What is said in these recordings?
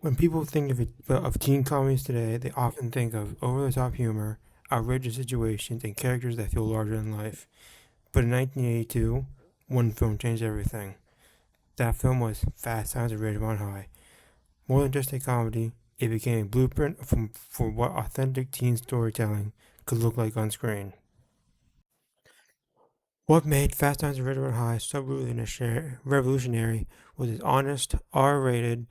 When people think of teen comedies today, they often think of over-the-top humor, outrageous situations, and characters that feel larger than life. But in 1982, one film changed everything. That film was Fast Times at Ridgemont High. More than just a comedy, it became a blueprint for what authentic teen storytelling could look like on screen. What made Fast Times at Ridgemont High so revolutionary was its honest, R-rated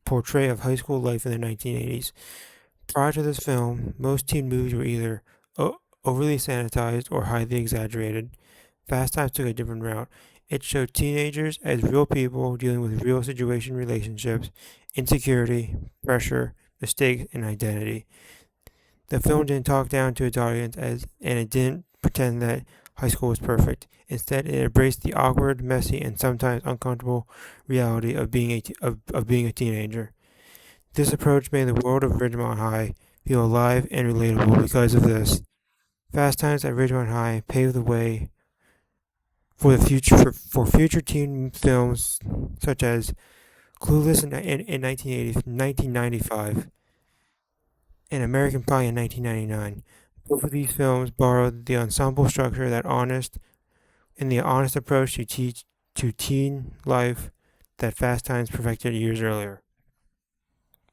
portrayal of high school life in the 1980s. Prior to this film, most teen movies were either overly sanitized or highly exaggerated. Fast Times took a different route. It showed teenagers as real people dealing with real situation relationships, insecurity, pressure, mistakes, and identity. The film didn't talk down to its audience and it didn't pretend that high school was perfect. Instead, it embraced the awkward, messy, and sometimes uncomfortable reality of being a teenager. This approach made the world of Ridgemont High feel alive and relatable because of this. Fast Times at Ridgemont High paved the way for future teen films such as Clueless in 1995 and American Pie in 1999. Both of these films borrowed the ensemble structure that honest and the honest approach to teen life that Fast Times perfected years earlier.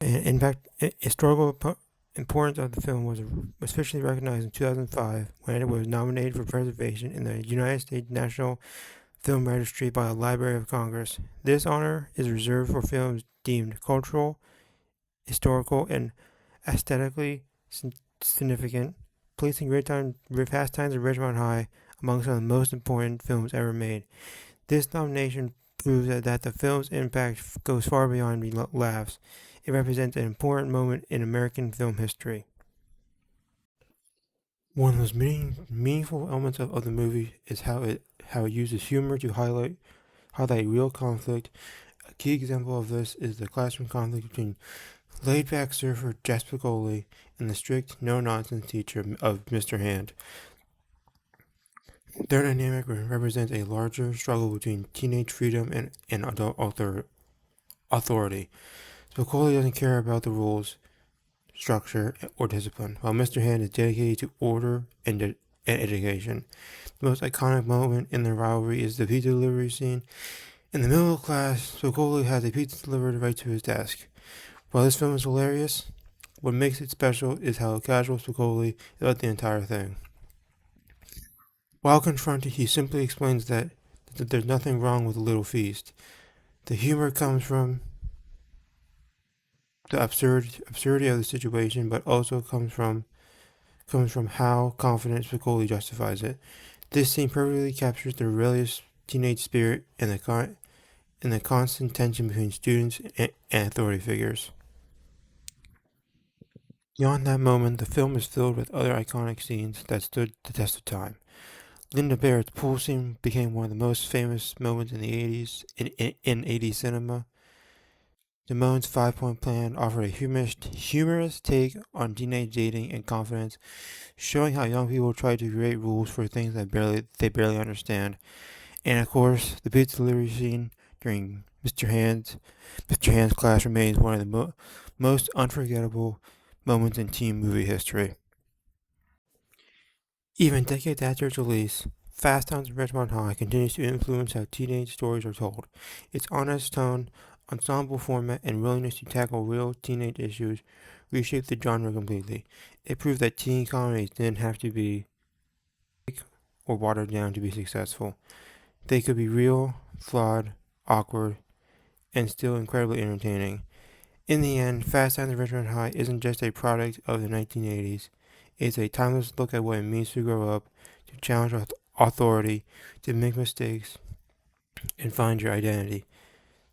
In fact, historical importance of the film was officially recognized in 2005 when it was nominated for preservation in the United States National Film Registry by the Library of Congress. This honor is reserved for films deemed cultural, historical, and aesthetically significant, placing Fast Times at Ridgemont High among some of the most important films ever made. This nomination proves that the film's impact goes far beyond laughs. It represents an important moment in American film history. One of the most meaningful elements of the movie is how it uses humor to highlight real conflict. A key example of this is the classroom conflict between laid-back surfer Jasper Coley and the strict, no-nonsense teacher of Mr. Hand. Their dynamic represents a larger struggle between teenage freedom and adult authority. Spicoli doesn't care about the rules, structure, or discipline, while Mr. Hand is dedicated to order and education. The most iconic moment in the rivalry is the pizza delivery scene. In the middle of class, Spicoli has a pizza delivered right to his desk. While this film is hilarious, what makes it special is how casual Spicoli is about the entire thing. While confronted, he simply explains that there's nothing wrong with a little feast. The humor comes from the absurdity of the situation, but also comes from how confident Spicoli justifies it. This scene perfectly captures the rebellious teenage spirit and the constant tension between students and authority figures. Beyond that moment, the film is filled with other iconic scenes that stood the test of time. Linda Barrett's pool scene became one of the most famous moments in the 80s in 80s cinema. Damone's five-point plan offered a humorous take on teenage dating and confidence, showing how young people try to create rules for things that they barely understand. And of course, the pizza delivery scene during Mr. Hand's class remains one of the most unforgettable moments in teen movie history. Even decades after its release, Fast Times at Ridgemont High continues to influence how teenage stories are told. Its honest tone, ensemble format, and willingness to tackle real teenage issues reshaped the genre completely. It proved that teen comedies didn't have to be or watered down to be successful. They could be real, flawed, awkward, and still incredibly entertaining. In the end, Fast Times at Ridgemont High isn't just a product of the 1980s. It's a timeless look at what it means to grow up, to challenge authority, to make mistakes, and find your identity.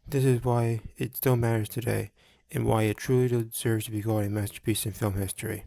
This is why it still matters today, and why it truly deserves to be called a masterpiece in film history.